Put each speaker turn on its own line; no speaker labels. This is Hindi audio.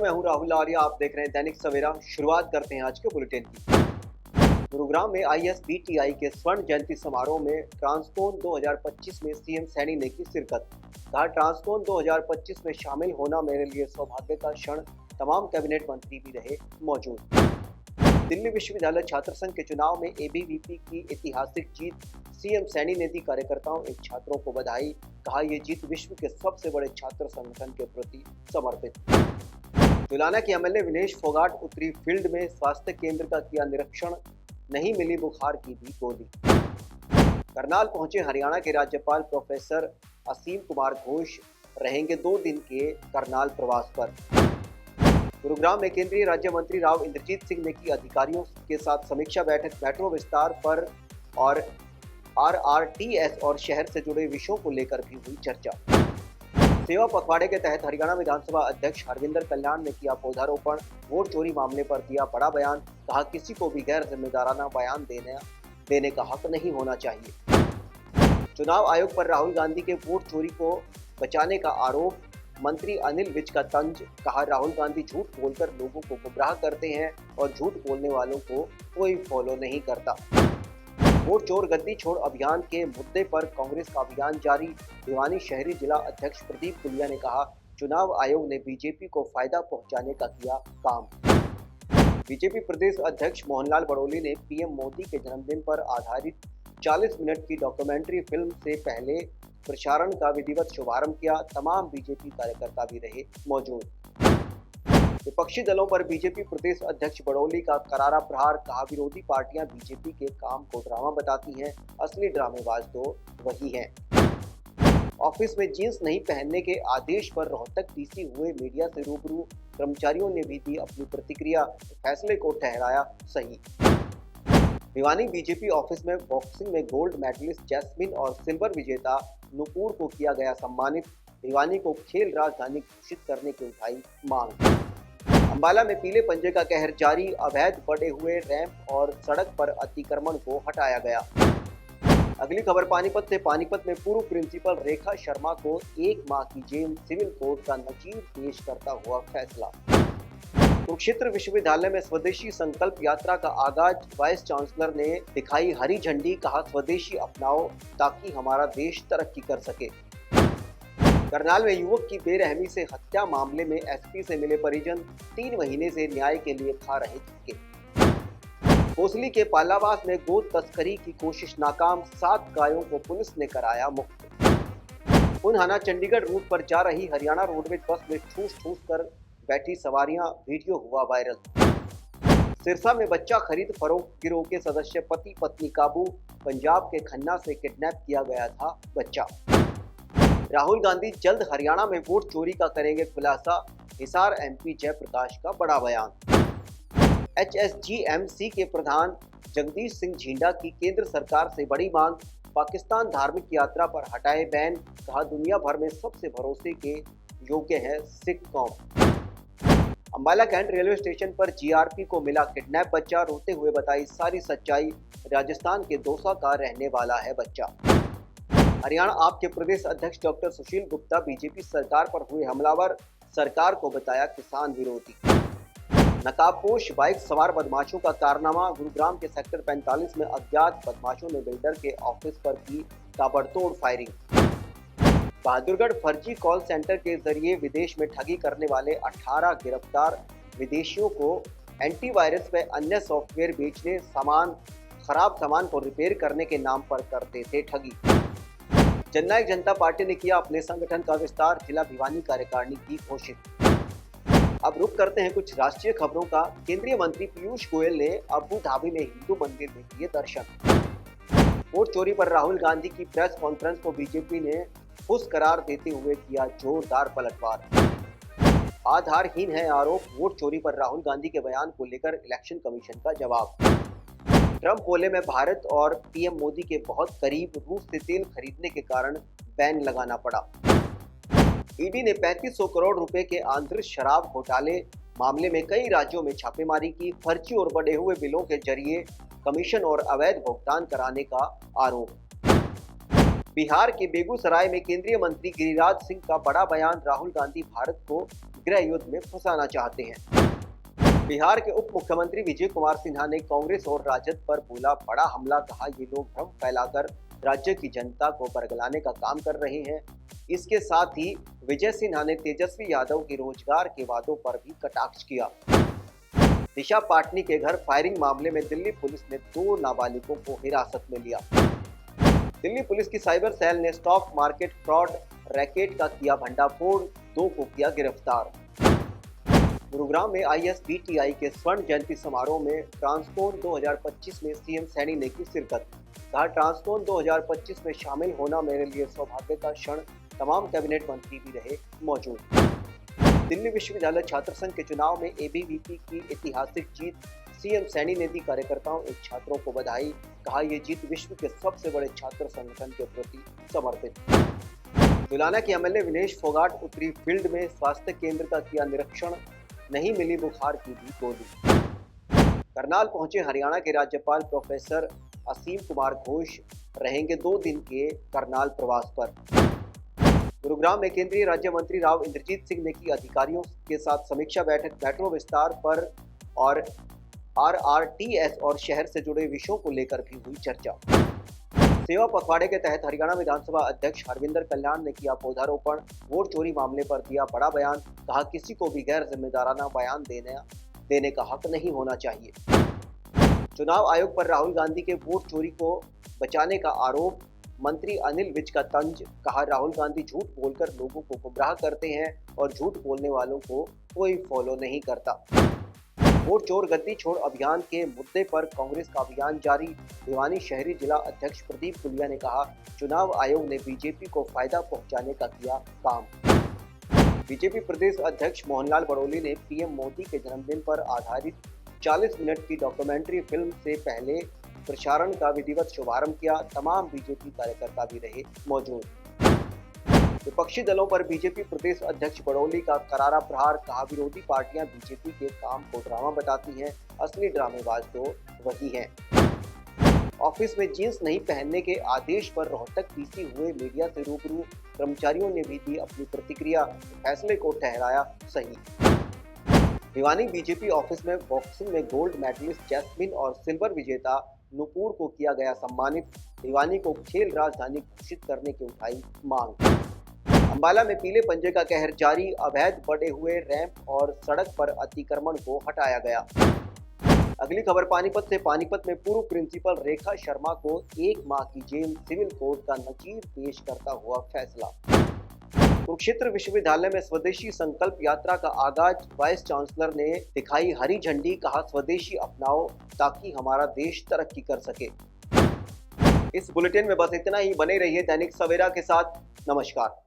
नमस्कार, मैं हूं राहुल आर्या। आप देख रहे हैं दैनिक सवेरा। शुरुआत करते हैं आज के बुलेटिन की। गुरुग्राम में आईएसबीटीआई के स्वर्ण जयंती समारोह में ट्रांसकोन 2025 में सीएम सैनी ने की शिरकत। कहा, ट्रांसकोन 2025 में शामिल होना मेरे लिए सौभाग्य का क्षण। तमाम कैबिनेट मंत्री भी रहे मौजूद। दिल्ली विश्वविद्यालय छात्र संघ के चुनाव में एबीवीपी की ऐतिहासिक जीत। सीएम सैनी ने दी कार्यकर्ताओं एवं छात्रों को बधाई। कहा, यह जीत विश्व के सबसे बड़े छात्र संगठन के प्रति समर्पित। तुलाना के एमएलए विनेश फोगाट उत्तरी फील्ड में स्वास्थ्य केंद्र का किया निरीक्षण। नहीं मिली बुखार की भी गोली। करनाल पहुंचे हरियाणा के राज्यपाल प्रोफेसर असीम कुमार घोष रहेंगे 2 दिन के करनाल प्रवास पर। गुरुग्राम में केंद्रीय राज्य मंत्री राव इंद्रजीत सिंह ने की अधिकारियों के साथ समीक्षा बैठक। मेट्रो विस्तार पर और आरआरटीएस और शहर से जुड़े विषयों को लेकर भी हुई चर्चा। सेवा पखवाड़े के तहत हरियाणा विधानसभा अध्यक्ष हरविंदर कल्याण ने किया पौधारोपण। वोट चोरी मामले पर दिया बड़ा बयान। कहा, किसी को भी गैर जिम्मेदाराना बयान देने का हक नहीं होना चाहिए। चुनाव आयोग पर राहुल गांधी के वोट चोरी को बचाने का आरोप। मंत्री अनिल विज का तंज। कहा, राहुल गांधी झूठ बोलकर लोगों को गुमराह करते हैं और झूठ बोलने वालों को कोई फॉलो नहीं करता। वोट चोर गद्दी छोड़ अभियान के मुद्दे पर कांग्रेस का अभियान जारी। भिवानी शहरी जिला अध्यक्ष प्रदीप गुलिया ने कहा, चुनाव आयोग ने बीजेपी को फायदा पहुंचाने का किया काम। बीजेपी प्रदेश अध्यक्ष मोहनलाल बड़ोली ने पीएम मोदी के जन्मदिन पर आधारित 40 मिनट की डॉक्यूमेंट्री फिल्म से पहले प्रसारण का विधिवत शुभारंभ किया। तमाम बीजेपी कार्यकर्ता भी रहे मौजूद। विपक्षी दलों पर बीजेपी प्रदेश अध्यक्ष बड़ोली का करारा प्रहार। कहा, विरोधी पार्टियां बीजेपी के काम को ड्रामा बताती हैं, असली ड्रामेबाज तो वही हैं। ऑफिस में जींस नहीं पहनने के आदेश पर रोहतक डीसी हुए मीडिया से रूबरू। कर्मचारियों ने भी दी अपनी प्रतिक्रिया। फैसले को ठहराया सही। भिवानी बीजेपी ऑफिस में बॉक्सिंग में गोल्ड मेडलिस्ट जैस्मिन और सिल्वर विजेता नुपुर को किया गया सम्मानित। भिवानी को खेल राजधानी घोषित करने की उठाई मांग। अंबाला में पीले पंजे का कहर जारी। अवैध पड़े हुए रैंप और सड़क पर अतिक्रमण को हटाया गया। अगली खबर पानीपत से। पानीपत में पूर्व प्रिंसिपल रेखा शर्मा को 1 माह की जेल। सिविल कोर्ट का नजीर पेश करता हुआ फैसला। कुरुक्षेत्र विश्वविद्यालय में स्वदेशी संकल्प यात्रा का आगाज। वाइस चांसलर ने दिखाई हरी झंडी। कहा, स्वदेशी अपनाओ ताकि हमारा देश तरक्की कर सके। करनाल में युवक की बेरहमी से हत्या मामले में एसपी से मिले परिजन। 3 महीने से न्याय के लिए खा रहे धक्के। कोसली के पालावास में गोद तस्करी की कोशिश नाकाम। 7 गायों को पुलिस ने कराया मुक्त। पुनहाना चंडीगढ़ रूट पर जा रही हरियाणा रोडवेज बस में ठूस कर बैठी सवारियां। वीडियो हुआ वायरल। सिरसा में बच्चा खरीद फरोख्त गिरोह के सदस्य पति पत्नी काबू। पंजाब के खन्ना से किडनैप किया गया था बच्चा। राहुल गांधी जल्द हरियाणा में वोट चोरी का करेंगे खुलासा। हिसार एमपी जयप्रकाश का बड़ा बयान। एचएसजीएमसी के प्रधान जगदीश सिंह झींडा की केंद्र सरकार से बड़ी मांग। पाकिस्तान धार्मिक यात्रा पर हटाए बैन। कहा, दुनिया भर में सबसे भरोसे के योग्य है सिख कौम। अंबाला कैंट रेलवे स्टेशन पर जीआरपी को मिला किडनैप बच्चा। रोते हुए बताई सारी सच्चाई। राजस्थान के दौसा का रहने वाला है बच्चा। हरियाणा आप के प्रदेश अध्यक्ष डॉक्टर सुशील गुप्ता बीजेपी सरकार पर हुए हमलावर। सरकार को बताया किसान विरोधी। नकाबपोश बाइक सवार बदमाशों का कारनामा। गुरुग्राम के सेक्टर 45 में अज्ञात बदमाशों ने बिल्डर के ऑफिस पर की ताबड़तोड़ फायरिंग। बहादुरगढ़ फर्जी कॉल सेंटर के जरिए विदेश में ठगी करने वाले 18 गिरफ्तार। विदेशियों को एंटीवायरस व अन्य सॉफ्टवेयर बेचने, खराब सामान को रिपेयर करने के नाम पर करते थे ठगी। जननायक जनता पार्टी ने किया अपने संगठन का विस्तार। जिला भिवानी कार्यकारिणी की घोषित। अब रुक करते हैं कुछ राष्ट्रीय खबरों का। केंद्रीय मंत्री पीयूष गोयल ने अबू धाबी में हिंदू मंदिर में किए दर्शन। वोट चोरी पर राहुल गांधी की प्रेस कॉन्फ्रेंस को बीजेपी ने फुस करार देते हुए किया जोरदार पलटवार। आधारहीन है आरोप। वोट चोरी पर राहुल गांधी के बयान को लेकर इलेक्शन कमीशन का जवाब। ट्रंप बोले, मैं भारत और पीएम मोदी के बहुत करीब। रूस से तेल खरीदने के कारण बैन लगाना पड़ा। ईडी ने 3500 करोड़ रुपए के आंध्र शराब घोटाले मामले में कई राज्यों में छापेमारी की। फर्जी और बढ़े हुए बिलों के जरिए कमीशन और अवैध भुगतान कराने का आरोप। बिहार के बेगूसराय में केंद्रीय मंत्री गिरिराज सिंह का बड़ा बयान, राहुल गांधी भारत को गृह युद्ध में फंसाना चाहते हैं। बिहार के उप मुख्यमंत्री विजय कुमार सिन्हा ने कांग्रेस और राजद पर बोला बड़ा हमला, कहा ये लोग भ्रम फैलाकर राज्य की जनता को बरगलाने का काम कर रहे हैं। इसके साथ ही विजय सिन्हा ने तेजस्वी यादव के रोजगार के वादों पर भी कटाक्ष किया। दिशा पाटनी के घर फायरिंग मामले में दिल्ली पुलिस ने 2 नाबालिगों को हिरासत में लिया। दिल्ली पुलिस की साइबर सेल ने स्टॉक मार्केट फ्रॉड रैकेट का किया भंडाफोड़, 2 को किया गिरफ्तार। गुरुग्राम में ISBTI के स्वर्ण जयंती समारोह में ट्रांसकोन 2025 में सीएम सैनी ने की शिरकत। कहा, ट्रांसकोन 2025 में शामिल होना मेरे लिए सौभाग्य का क्षण, तमाम कैबिनेट मंत्री भी रहे मौजूद। दिल्ली विश्वविद्यालय छात्र संघ के चुनाव में ABVP की ऐतिहासिक जीत, सीएम सैनी ने दी कार्यकर्ताओं और छात्रों को बधाई। कहा, यह जीत विश्व के सबसे बड़े छात्र संगठन के प्रति समर्पित। दुलाना के MLA विनेश फोगाट उतरी फील्ड में, स्वास्थ्य केंद्र का किया निरीक्षण, नहीं मिली बुखार की भी गोली। करनाल पहुंचे हरियाणा के राज्यपाल प्रोफेसर असीम कुमार घोष, रहेंगे 2 दिन के करनाल प्रवास पर। गुरुग्राम में केंद्रीय राज्य मंत्री राव इंद्रजीत सिंह ने की अधिकारियों के साथ समीक्षा बैठक, मेट्रो विस्तार पर और RRTS और शहर से जुड़े विषयों को लेकर भी हुई चर्चा। सेवा पखवाड़े के तहत हरियाणा विधानसभा अध्यक्ष हरविंदर कल्याण ने किया पौधारोपण, वोट चोरी मामले पर दिया बड़ा बयान। कहा, किसी को भी गैर जिम्मेदाराना बयान देने का हक नहीं होना चाहिए। चुनाव आयोग पर राहुल गांधी के वोट चोरी को बचाने का आरोप, मंत्री अनिल विज का तंज। कहा, राहुल गांधी झूठ बोलकर लोगों को गुमराह करते हैं और झूठ बोलने वालों को कोई फॉलो नहीं करता। वोट चोर गद्दी छोड़ अभियान के मुद्दे पर कांग्रेस का अभियान जारी। भिवानी शहरी जिला अध्यक्ष प्रदीप गुलिया ने कहा, चुनाव आयोग ने बीजेपी को फायदा पहुंचाने का किया काम। बीजेपी प्रदेश अध्यक्ष मोहनलाल बड़ोली ने पीएम मोदी के जन्मदिन पर आधारित 40 मिनट की डॉक्यूमेंट्री फिल्म से पहले प्रसारण का विधिवत शुभारंभ किया। तमाम बीजेपी कार्यकर्ता भी रहे मौजूद। विपक्षी दलों पर बीजेपी प्रदेश अध्यक्ष बड़ोली का करारा प्रहार। कहा, विरोधी पार्टियां बीजेपी के काम को ड्रामा बताती हैं, असली ड्रामेबाज तो वही हैं। ऑफिस में जींस नहीं पहनने के आदेश पर रोहतक पीसी हुए मीडिया से रूबरू, कर्मचारियों ने भी दी अपनी प्रतिक्रिया, फैसले को ठहराया सही। भिवानी बीजेपी ऑफिस में बॉक्सिंग में गोल्ड मेडलिस्ट जैस्मिन और सिल्वर विजेता नुपुर को किया गया सम्मानित। भिवानी को खेल राजधानी घोषित करने की उठाई मांग। अंबाला में पीले पंजे का कहर जारी, अवैध बने हुए रैंप और सड़क पर अतिक्रमण को हटाया गया। अगली खबर पानीपत से। पानीपत में पूर्व प्रिंसिपल रेखा शर्मा को 1 माह की जेल, सिविल कोर्ट का नजीर पेश करता हुआ फैसला। कुरुक्षेत्र विश्वविद्यालय में स्वदेशी संकल्प यात्रा का आगाज, वाइस चांसलर ने दिखाई हरी झंडी। कहा, स्वदेशी अपनाओ ताकि हमारा देश तरक्की कर सके। इस बुलेटिन में बस इतना ही। बने रहिए दैनिक सवेरा के साथ। नमस्कार।